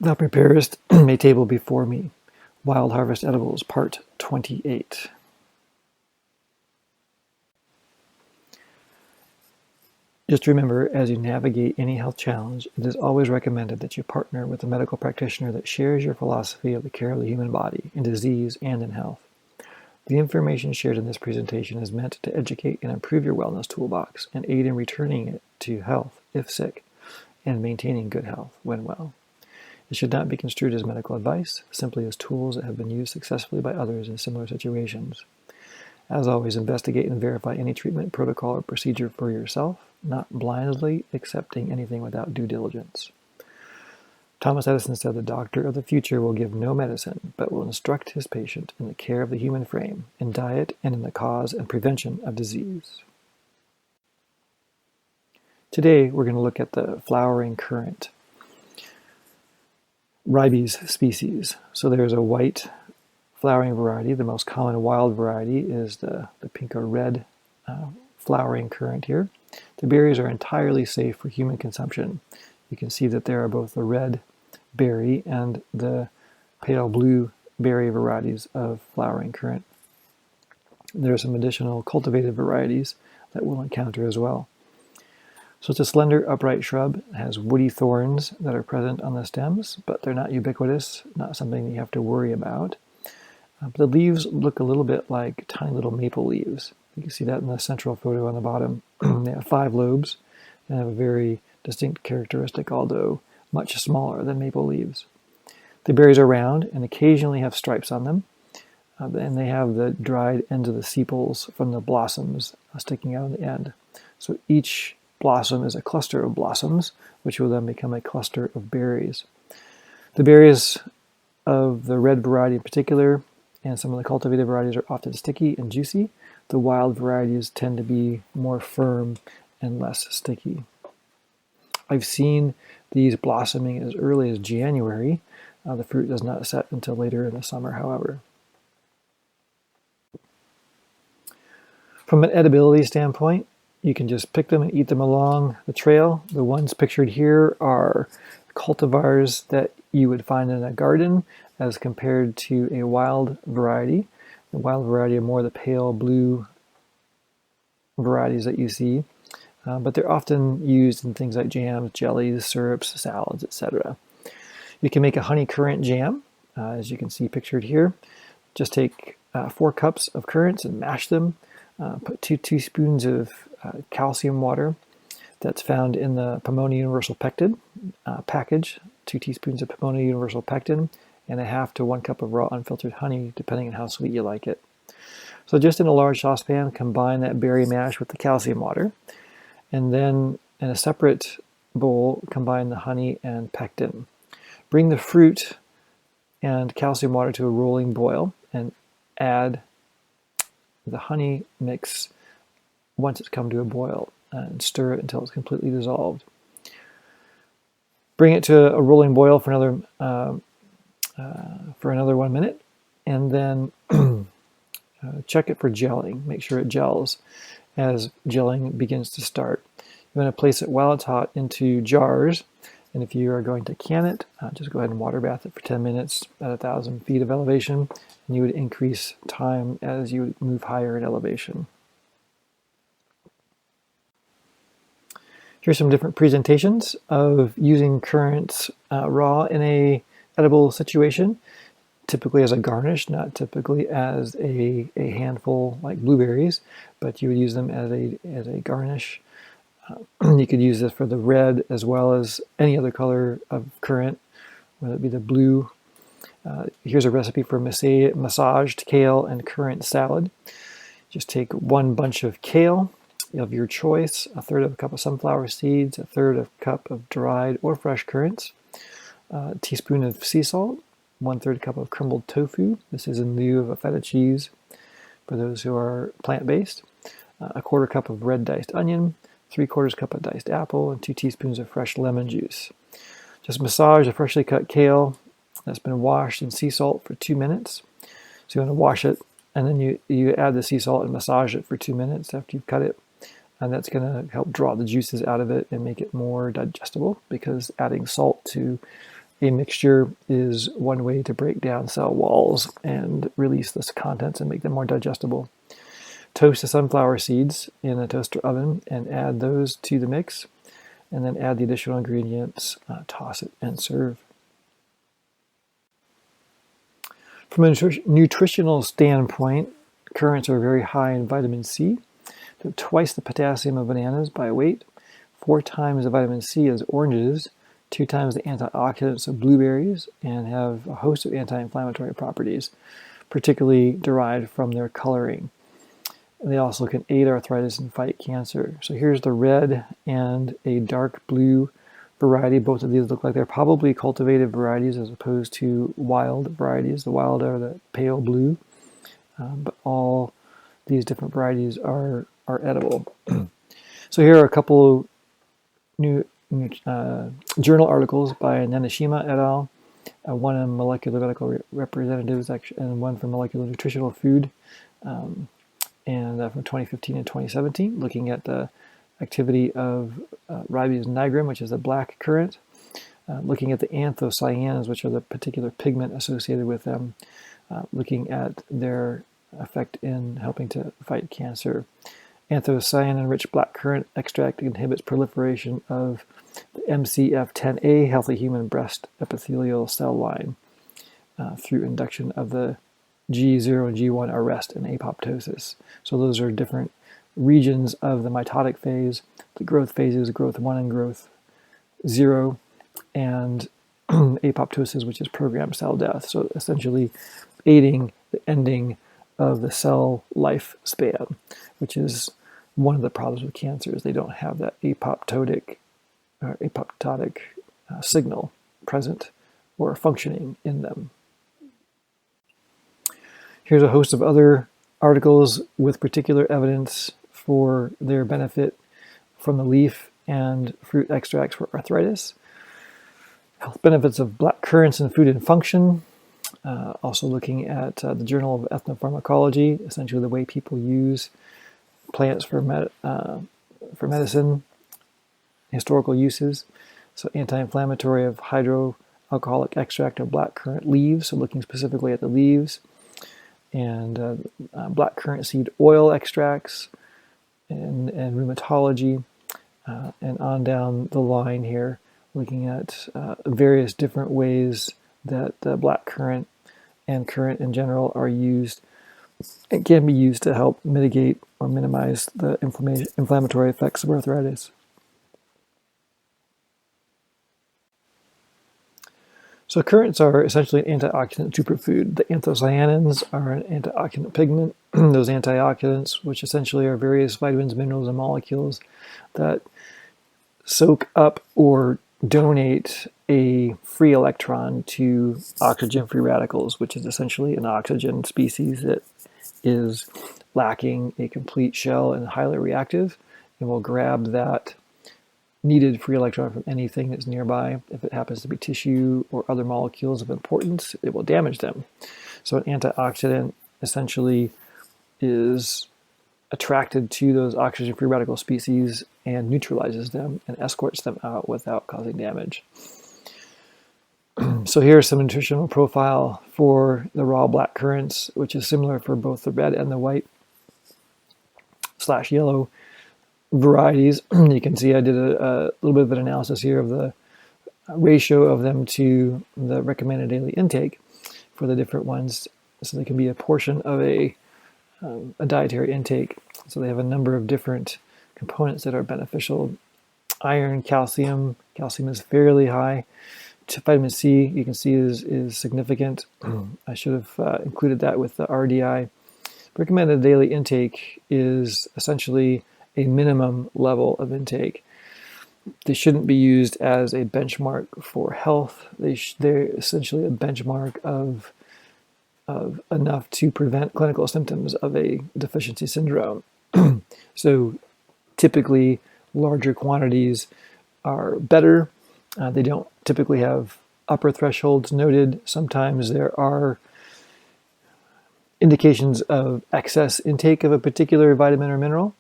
Thou preparest a table before me. Wild Harvest Edibles, Part 28. Just remember, as you navigate any health challenge, it is always recommended that you partner with a medical practitioner that shares your philosophy of the care of the human body, in disease and in health. The information shared in this presentation is meant to educate and improve your wellness toolbox and aid in returning it to health if sick and maintaining good health when well. It should not be construed as medical advice, simply as tools that have been used successfully by others in similar situations. As always, investigate and verify any treatment, protocol, or procedure for yourself, not blindly accepting anything without due diligence. Thomas Edison said the doctor of the future will give no medicine, but will instruct his patient in the care of the human frame, in diet, and in the cause and prevention of disease. Today, we're going to look at the flowering currant, ribes species. So there's a white flowering variety. The most common wild variety is the pink or red flowering currant here. The berries are entirely safe for human consumption. You can see that there are both the red berry and the pale blue berry varieties of flowering currant. There are some additional cultivated varieties that we'll encounter as well. So it's a slender, upright shrub. It has woody thorns that are present on the stems, but they're not ubiquitous, not something that you have to worry about. The leaves look a little bit like tiny little maple leaves. You can see that in the central photo on the bottom. They have 5 lobes and have a very distinct characteristic, although much smaller than maple leaves. The berries are round and occasionally have stripes on them, and they have the dried ends of the sepals from the blossoms sticking out on the end. So each blossom is a cluster of blossoms, which will then become a cluster of berries. The berries of the red variety in particular, and some of the cultivated varieties, are often sticky and juicy. The wild varieties tend to be more firm and less sticky. I've seen these blossoming as early as January. The fruit does not set until later in the summer, however. From an edibility standpoint, you can just pick them and eat them along the trail. The ones pictured here are cultivars that you would find in a garden as compared to a wild variety. The wild variety are more the pale blue varieties that you see, but they're often used in things like jams, jellies, syrups, salads, etc. You can make a honey currant jam, as you can see pictured here. Just take 4 cups of currants and mash them. Put 2 teaspoons of calcium water that's found in the Pomona Universal Pectin package, 2 teaspoons of Pomona Universal Pectin, and a half to 1 cup of raw unfiltered honey, depending on how sweet you like it. So just in a large saucepan, combine that berry mash with the calcium water, and then in a separate bowl, combine the honey and pectin. Bring the fruit and calcium water to a rolling boil and add the honey mix once it's come to a boil, and stir it until it's completely dissolved. Bring it to a rolling boil for another 1 minute, and then check it for gelling. Make sure it gels as gelling begins to start. You want to place it while it's hot into jars, and if you are going to can it, just go ahead and water bath it for 10 minutes at 1,000 feet of elevation, and you would increase time as you move higher in elevation. Here's some different presentations of using currants raw in a edible situation, typically as a garnish, not typically as a handful like blueberries, but you would use them as a garnish. You could use this for the red as well as any other color of currant, whether it be the blue. Here's a recipe for massaged kale and currant salad. Just take 1 bunch of kale of your choice, 1/3 of a cup of sunflower seeds, 1/3 of a cup of dried or fresh currants, a teaspoon of sea salt, 1/3 cup of crumbled tofu. This is in lieu of a feta cheese for those who are plant-based, a 1/4 cup of red diced onion, 3/4 cup of diced apple, and 2 teaspoons of fresh lemon juice. Just massage a freshly cut kale that's been washed in sea salt for 2 minutes. So you want to wash it, and then you add the sea salt and massage it for 2 minutes after you've cut it. And that's going to help draw the juices out of it and make it more digestible, because adding salt to A mixture is one way to break down cell walls and release the contents and make them more digestible. Toast the sunflower seeds in a toaster oven and add those to the mix, and then add the additional ingredients, toss it, and serve. From a nutritional standpoint, currants are very high in vitamin C. They're twice the potassium of bananas by weight, 4 times the vitamin C as oranges, 2 times the antioxidants of blueberries, and have a host of anti-inflammatory properties, particularly derived from their coloring. And they also can aid arthritis and fight cancer. So here's the red and a dark blue variety. Both of these look like they're probably cultivated varieties as opposed to wild varieties. The wild are the pale blue, but all these different varieties are edible. So here are a couple new journal articles by Nanashima et al., one in Molecular Medical Representatives and one from Molecular Nutritional Food, and from 2015 and 2017, looking at the activity of Ribes nigrum, which is a black currant, looking at the anthocyanins, which are the particular pigment associated with them, looking at their effect in helping to fight cancer. Anthocyanin-rich black currant extract inhibits proliferation of the MCF10A, healthy human breast epithelial cell line, through induction of the G0 and G1 arrest and apoptosis. So those are different regions of the mitotic phase. The growth phases, growth 1 and growth 0, and apoptosis, which is programmed cell death. So essentially aiding the ending of the cell lifespan, which is one of the problems with cancers. They don't have that apoptotic signal present or functioning in them. Here's a host of other articles with particular evidence for their benefit from the leaf and fruit extracts for arthritis. Health benefits of black currants in food and function. Also looking at the Journal of Ethnopharmacology, essentially the way people use plants for medicine, historical uses. So anti-inflammatory of hydroalcoholic extract of black currant leaves, so looking specifically at the leaves. And black currant seed oil extracts and rheumatology, and on down the line here, looking at various different ways that black currant and currant in general are used and can be used to help mitigate or minimize the inflammatory effects of arthritis. So currants are essentially an antioxidant superfood. The anthocyanins are an antioxidant pigment. Those antioxidants, which essentially are various vitamins, minerals, and molecules that soak up or donate a free electron to oxygen-free radicals, which is essentially an oxygen species that is lacking a complete shell and highly reactive, and will grab that needed free electron from anything that's nearby. If it happens to be tissue or other molecules of importance, it will damage them. So an antioxidant essentially is attracted to those oxygen-free radical species and neutralizes them and escorts them out without causing damage. So here's some nutritional profile for the raw black currants, which is similar for both the red and the white / yellow varieties. You can see I did a little bit of an analysis here of the ratio of them to the recommended daily intake for the different ones, so they can be a portion of a dietary intake. So they have a number of different components that are beneficial. Iron, calcium is fairly high. Vitamin C, you can see is significant. I should have included that with the RDI. Recommended daily intake is essentially a minimum level of intake. They shouldn't be used as a benchmark for health. They're essentially a benchmark of enough to prevent clinical symptoms of a deficiency syndrome. So typically larger quantities are better. They don't typically have upper thresholds noted. Sometimes there are indications of excess intake of a particular vitamin or mineral.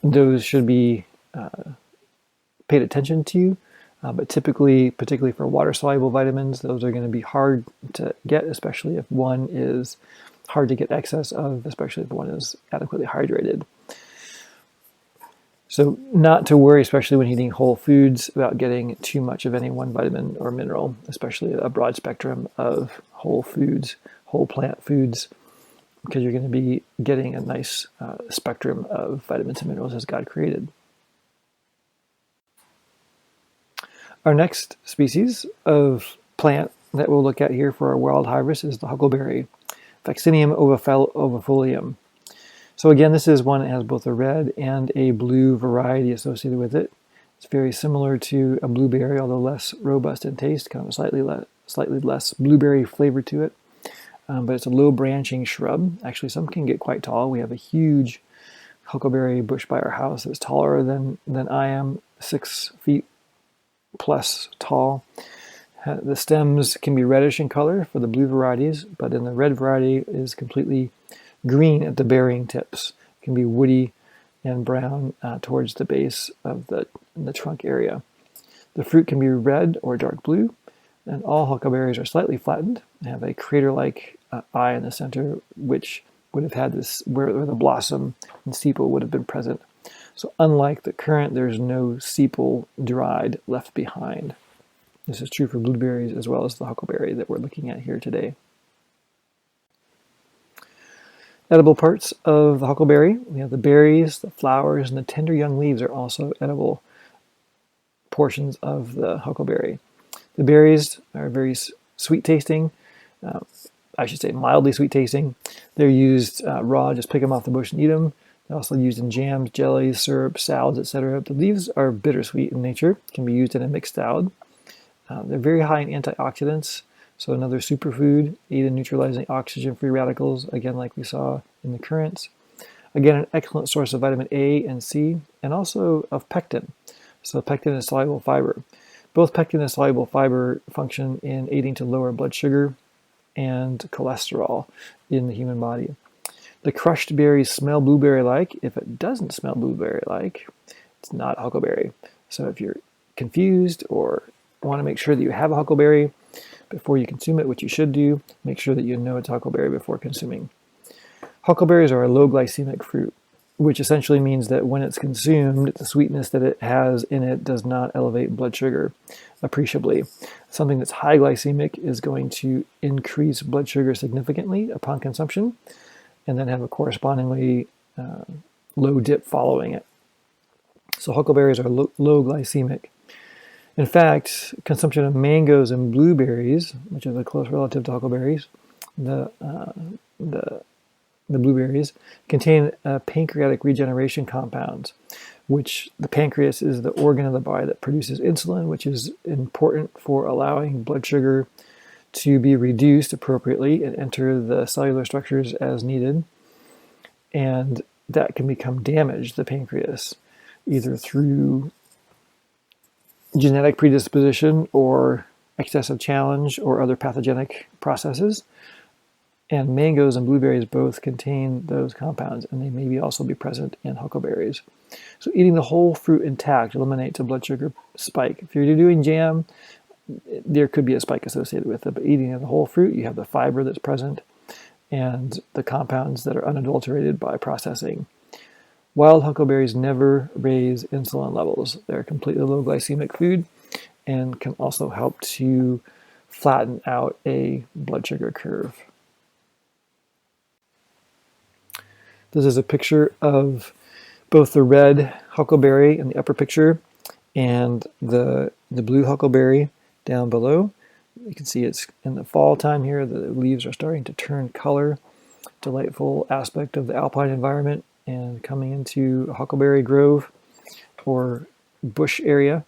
Those should be paid attention to. But typically, particularly for water-soluble vitamins, those are going to be hard to get, especially if one is hard to get excess of, especially if one is adequately hydrated. So not to worry, especially when eating whole foods, about getting too much of any one vitamin or mineral, especially a broad spectrum of whole foods, whole plant foods, because you're going to be getting a nice spectrum of vitamins and minerals as God created. Our next species of plant that we'll look at here for our wild harvest is the huckleberry, Vaccinium ovifolium. So again, this is one that has both a red and a blue variety associated with it. It's very similar to a blueberry, although less robust in taste, kind of a slightly less blueberry flavor to it. But it's a low branching shrub. Actually, some can get quite tall. We have a huge huckleberry bush by our house that's taller than I am, 6 feet plus tall. The stems can be reddish in color for the blue varieties, but in the red variety is completely green at the bearing tips. It can be woody and brown towards the base of the trunk area. The fruit can be red or dark blue, and all huckleberries are slightly flattened and have a crater-like eye in the center, which would have had this where the blossom and sepal would have been present. So unlike the currant, there's no sepal dried left behind. This is true for blueberries as well as the huckleberry that we're looking at here today. Edible parts of the huckleberry, we have the berries, the flowers, and the tender young leaves are also edible portions of the huckleberry. The berries are very sweet tasting, I should say mildly sweet tasting. They're used raw, just pick them off the bush and eat them. They're also used in jams, jellies, syrup, salads, etc. The leaves are bittersweet in nature, can be used in a mixed salad. They're very high in antioxidants, so another superfood, aid in neutralizing oxygen-free radicals, again like we saw in the currants. Again, an excellent source of vitamin A and C, and also of pectin. So pectin is soluble fiber. Both pectin and soluble fiber function in aiding to lower blood sugar and cholesterol in the human body. The crushed berries smell blueberry-like. If it doesn't smell blueberry-like, it's not huckleberry. So if you're confused or want to make sure that you have a huckleberry before you consume it, which you should do, make sure that you know it's huckleberry before consuming. Huckleberries are a low glycemic fruit, which essentially means that when it's consumed, the sweetness that it has in it does not elevate blood sugar appreciably. Something that's high glycemic is going to increase blood sugar significantly upon consumption, and then have a correspondingly low dip following it. So huckleberries are low glycemic. In fact, consumption of mangoes and blueberries, which is a close relative to huckleberries, the blueberries, contain pancreatic regeneration compounds, which the pancreas is the organ of the body that produces insulin, which is important for allowing blood sugar to be reduced appropriately and enter the cellular structures as needed. And that can become damaged, the pancreas, either through genetic predisposition or excessive challenge or other pathogenic processes. And mangoes and blueberries both contain those compounds, and they may also be present in huckleberries. So eating the whole fruit intact eliminates a blood sugar spike. If you're doing jam, there could be a spike associated with it, but eating the whole fruit, you have the fiber that's present and the compounds that are unadulterated by processing. Wild huckleberries never raise insulin levels. They're a completely low glycemic food and can also help to flatten out a blood sugar curve. This is a picture of both the red huckleberry in the upper picture and the blue huckleberry down below. You can see it's in the fall time here. The leaves are starting to turn color. Delightful aspect of the alpine environment and coming into a huckleberry grove or bush area.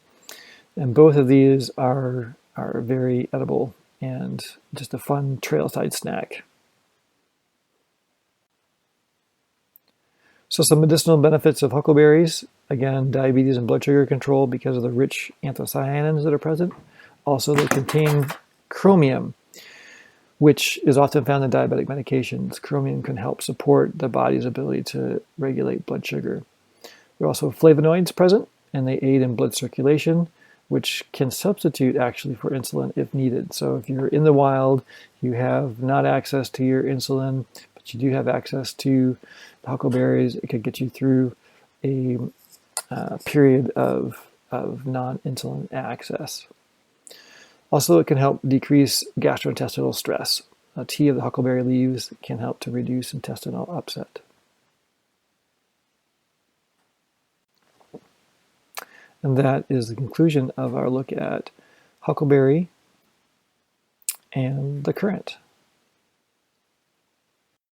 And both of these are very edible and just a fun trailside snack. So some medicinal benefits of huckleberries. Again, diabetes and blood sugar control because of the rich anthocyanins that are present. Also, they contain chromium, which is often found in diabetic medications. Chromium can help support the body's ability to regulate blood sugar. There are also flavonoids present, and they aid in blood circulation. which can substitute actually for insulin if needed. So if you're in the wild, you have not access to your insulin, but you do have access to the huckleberries, it could get you through a period of non-insulin access. Also, it can help decrease gastrointestinal stress. A tea of the huckleberry leaves can help to reduce intestinal upset. And that is the conclusion of our look at huckleberry and the currant.